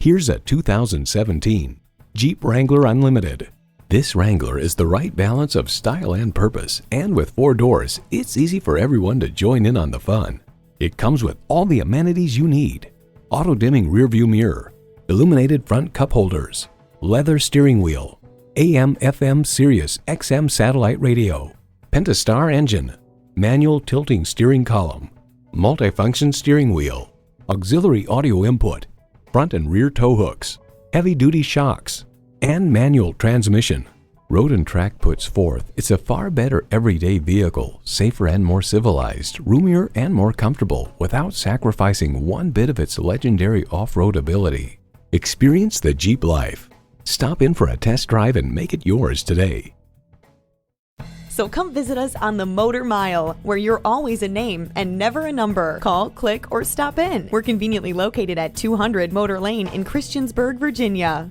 Here's a 2017 Jeep Wrangler Unlimited. This Wrangler is the right balance of style and purpose, and with 4 doors, it's easy for everyone to join in on the fun. It comes with all the amenities you need: auto-dimming rearview mirror, illuminated front cup holders, leather steering wheel, AM/FM Sirius XM satellite radio, Pentastar engine, manual tilting steering column, multifunction steering wheel, auxiliary audio input, front and rear tow hooks, heavy-duty shocks, and manual transmission. Road and Track puts forth it's a far better everyday vehicle, safer and more civilized, roomier and more comfortable, without sacrificing one bit of its legendary off-road ability. Experience the Jeep life. Stop in for a test drive and make it yours today. So come visit us on the Motor Mile, where you're always a name and never a number. Call, click, or stop in. We're conveniently located at 200 Motor Lane in Christiansburg, Virginia.